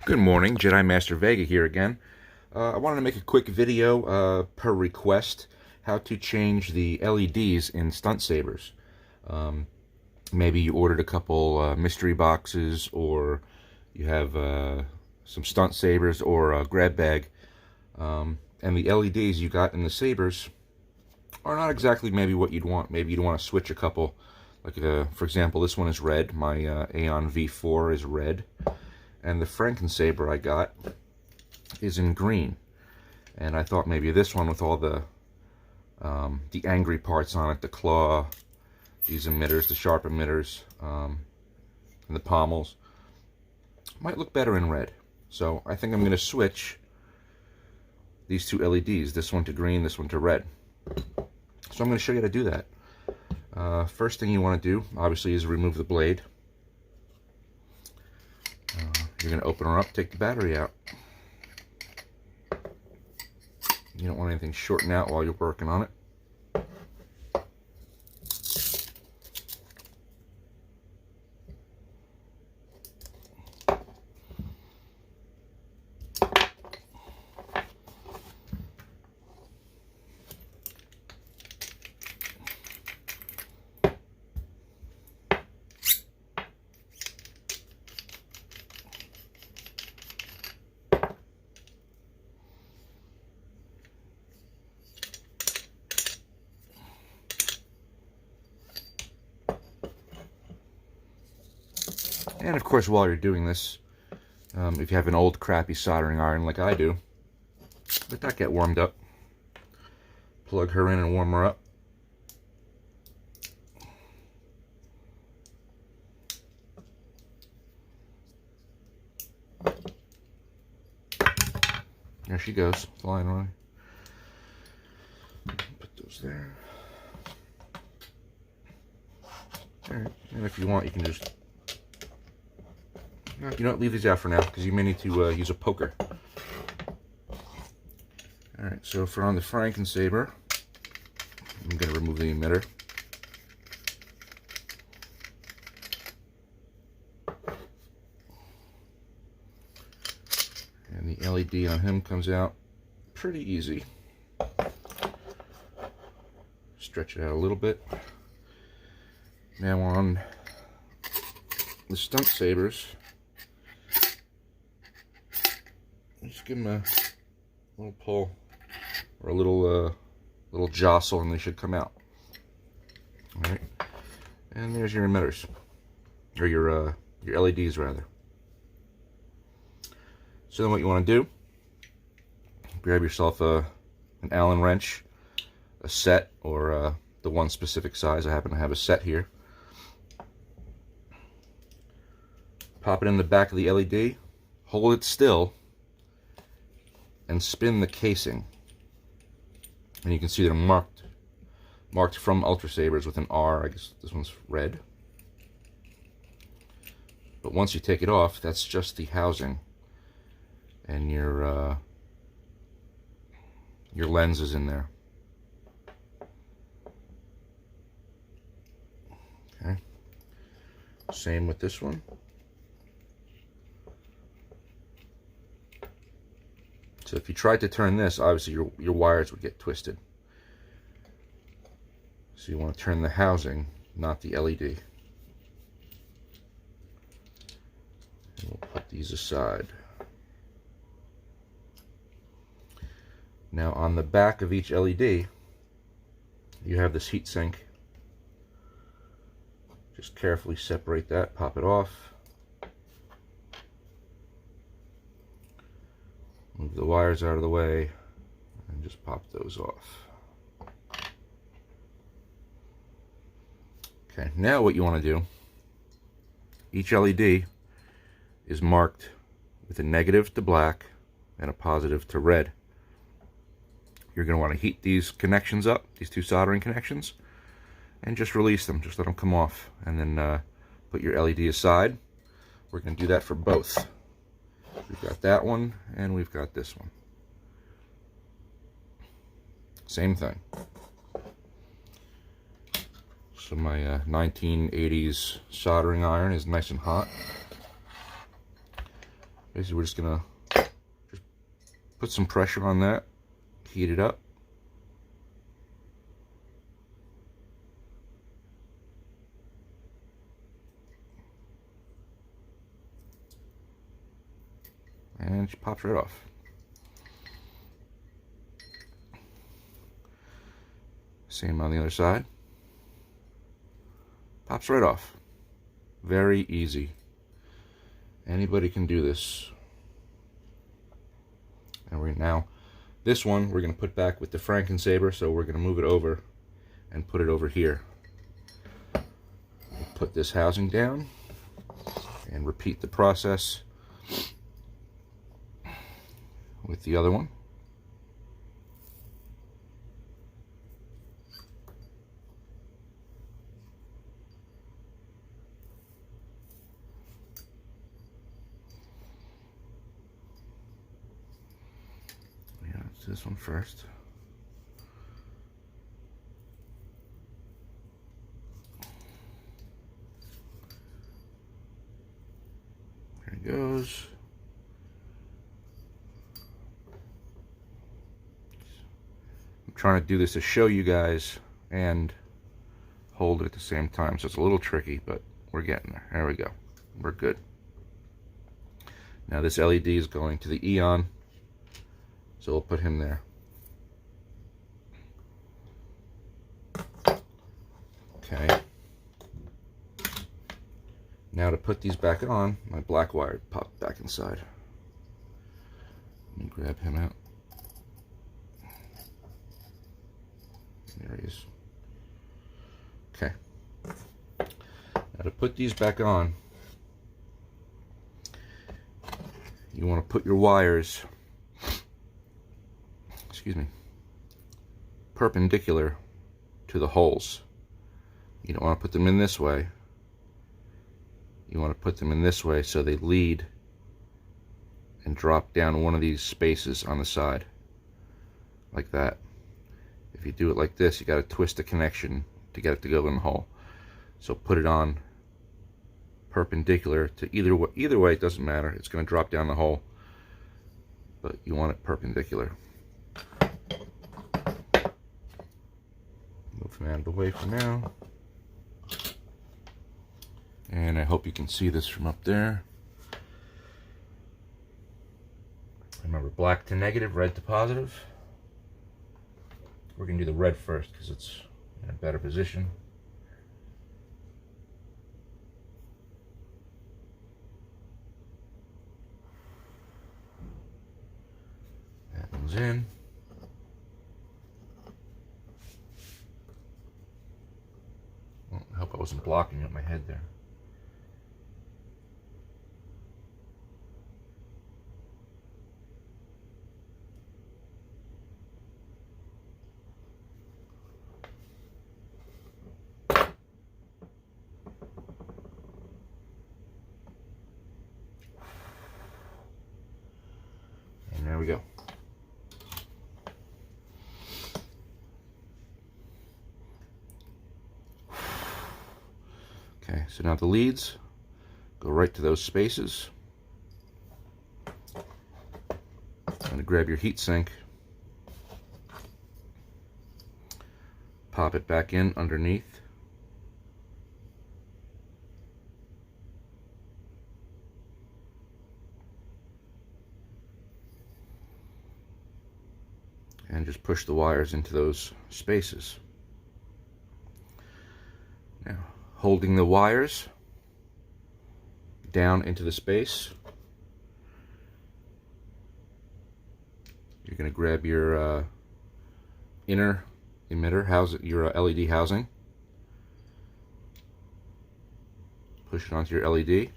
Good morning, Jedi Master Vega here again. I wanted to make a quick video per request how to change the LEDs in Stunt Sabers. Maybe you ordered a couple mystery boxes, or you have some Stunt Sabers or a grab bag, and the LEDs you got in the Sabers are not exactly maybe what you'd want. Maybe you'd want to switch a couple. Like, for example, this one is red. My Aeon V4 is red. And the Franken-Saber I got is in green. And I thought maybe this one with all the angry parts on it, the claw, these emitters, the sharp emitters, and the pommels, might look better in red. So I think I'm going to switch these two LEDs, this one to green, this one to red. So I'm going to show you how to do that. First thing you want to do, obviously, is remove the blade. You're going to open her up, take the battery out. You don't want anything shorting out while you're working on it. And of course, while you're doing this, if you have an old crappy soldering iron like I do, let that get warmed up. Plug her in and warm her up. There she goes, flying away. Put those there. Alright, and if you want, you can just... No, you don't leave these out for now, because you may need to use a poker. Alright, so for on the Franken-Saber, I'm going to remove the emitter. And the LED on him comes out pretty easy. Stretch it out a little bit. Now on the Stunt Sabers, just give them a little pull or a little jostle, and they should come out. All right, and there's your emitters, or your LEDs rather. So then, what you want to do? Grab yourself an Allen wrench, a set, or the one specific size. I happen to have a set here. Pop it in the back of the LED. Hold it still. And spin the casing, and you can see they're marked from UltraSabers with an R. I guess this one's red. But once you take it off, that's just the housing, and your lens is in there. Okay. Same with this one. So if you tried to turn this, obviously your wires would get twisted. So you want to turn the housing, not the LED. And we'll put these aside. Now on the back of each LED, you have this heat sink. Just carefully separate that, pop it off. Move the wires out of the way and just pop those off. Okay, now what you want to do, each LED is marked with a negative to black and a positive to red. You're going to want to heat these connections up, these two soldering connections, and just release them. Just let them come off, and then put your LED aside. We're going to do that for both. We've got that one, and we've got this one. Same thing. So my 1980s soldering iron is nice and hot. Basically, we're just gonna put some pressure on that, heat it up. And she pops right off. Same on the other side. Pops right off. Very easy. Anybody can do this. And now, this one we're going to put back with the Franken Saber, so we're going to move it over and put it over here. Put this housing down and repeat the process with the other one. Yeah, let's do this one first. There it goes. I'm trying to do this to show you guys and hold it at the same time, so it's a little tricky, but we're getting there. There we go. We're good. Now this LED is going to the Eon, so we'll put him there. Okay. Now to put these back on, my black wire popped back inside. Let me grab him out. There he is. Okay. Now to put these back on, you want to put your wires, perpendicular to the holes. You don't want to put them in this way. You want to put them in this way so they lead and drop down one of these spaces on the side, like that. If you do it like this, you got to twist the connection to get it to go in the hole. So put it on perpendicular to either way. Either way, it doesn't matter. It's going to drop down the hole, but you want it perpendicular. Move him out of the way for now. And I hope you can see this from up there. Remember, black to negative, red to positive. We're going to do the red first because it's in a better position. That one's in. Well, I hope I wasn't blocking up my head there. And there we go. Okay, so now the leads go right to those spaces. I'm going to grab your heat sink, pop it back in underneath. And just push the wires into those spaces. Now, holding the wires down into the space, you're going to grab your inner emitter, your LED housing, push it onto your LED,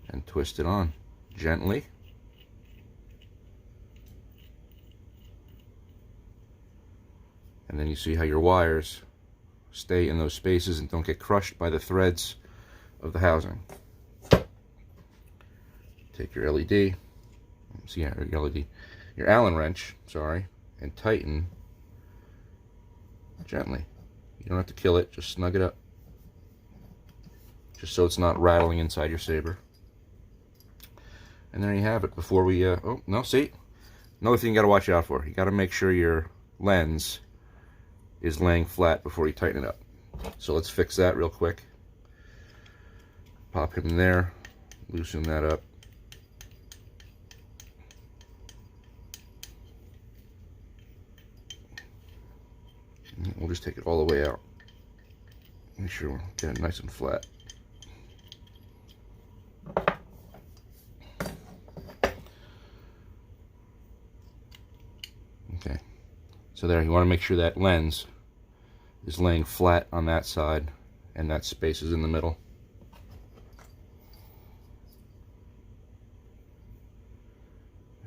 and twist it on gently. And then you see how your wires stay in those spaces and don't get crushed by the threads of the housing. Take your LED, your Allen wrench, sorry, and tighten gently. You don't have to kill it, just snug it up. Just so it's not rattling inside your saber. And there you have it. Before we, oh, no, see? Another thing you got to watch out for. You got to make sure your lens is laying flat before you tighten it up. So let's fix that real quick. Pop him in there. Loosen that up. We'll just take it all the way out. Make sure we get it nice and flat. Okay, so there, you want to make sure that lens is laying flat on that side and that space is in the middle.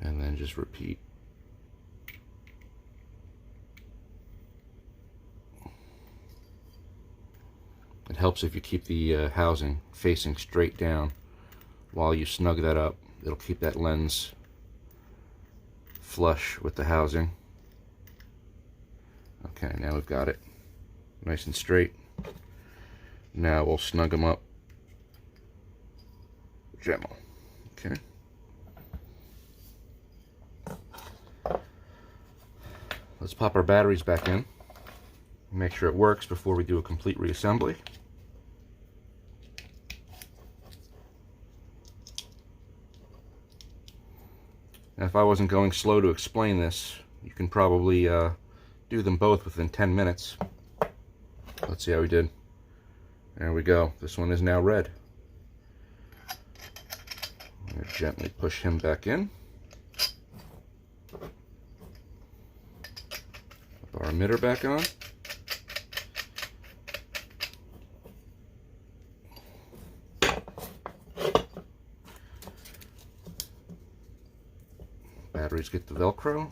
And then just repeat. It helps if you keep the housing facing straight down while you snug that up. It'll keep that lens flush with the housing. Okay, now we've got it nice and straight. Now we'll snug them up gently. Okay. Let's pop our batteries back in. Make sure it works before we do a complete reassembly. Now, if I wasn't going slow to explain this, you can probably do them both within 10 minutes. Let's see how we did. There we go. This one is now red. I'm going to gently push him back in. Put our emitter back on. Batteries get the Velcro.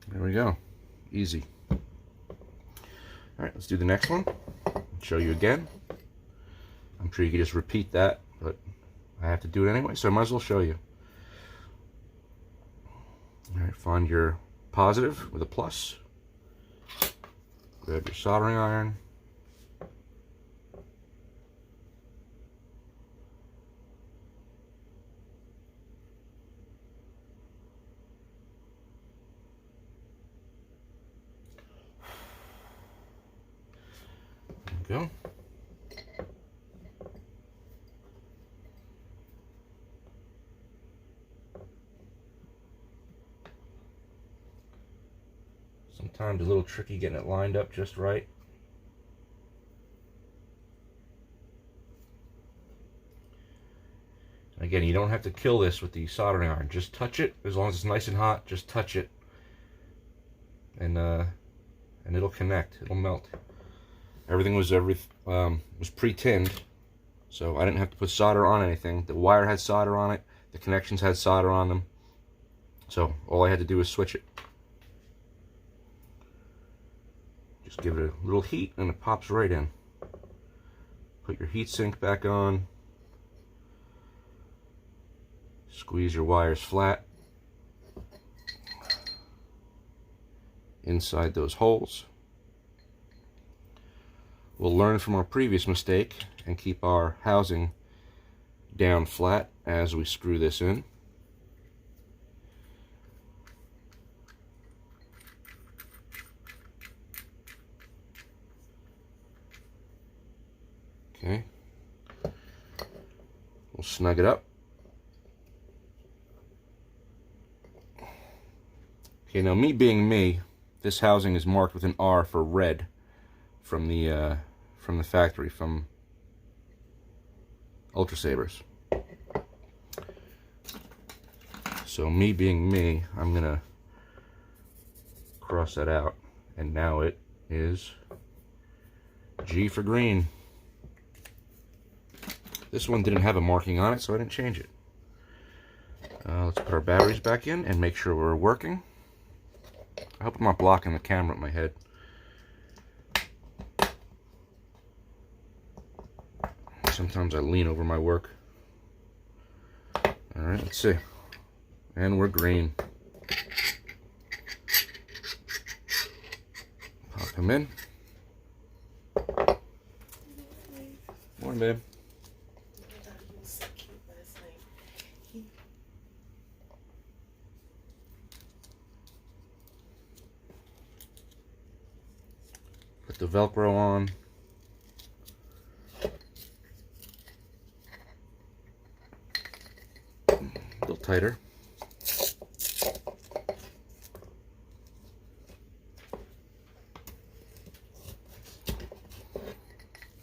There we go. Easy. Alright, let's do the next one. I'll show you again. I'm sure you can just repeat that, but I have to do it anyway, so I might as well show you. Alright, find your positive with a plus. Grab your soldering iron. Go. Sometimes a little tricky getting it lined up just right. Again, you don't have to kill this with the soldering iron. Just touch it. As long as it's nice and hot, just touch it, and it'll connect. It'll melt. Everything was pre-tinned, so I didn't have to put solder on anything. The wire had solder on it, the connections had solder on them, so all I had to do was switch it. Just give it a little heat and it pops right in. Put your heat sink back on, squeeze your wires flat inside those holes. We'll learn from our previous mistake and keep our housing down flat as we screw this in. Okay. We'll snug it up. Okay, now me being me, this housing is marked with an R for red. From the factory, from UltraSabers. So me being me, I'm gonna cross that out, and now it is G for green. This one didn't have a marking on it, so I didn't change it. Let's put our batteries back in and make sure we're working. I hope I'm not blocking the camera with my head. Sometimes I lean over my work. Alright, let's see. And we're green. Pop him in. Morning, babe. Put the Velcro on. A little tighter.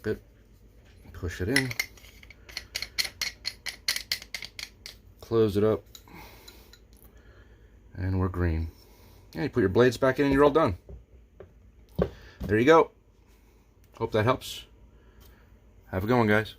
Good. Push it in. Close it up. And we're green. Yeah, you put your blades back in and you're all done. There you go. Hope that helps. Have a good one, guys.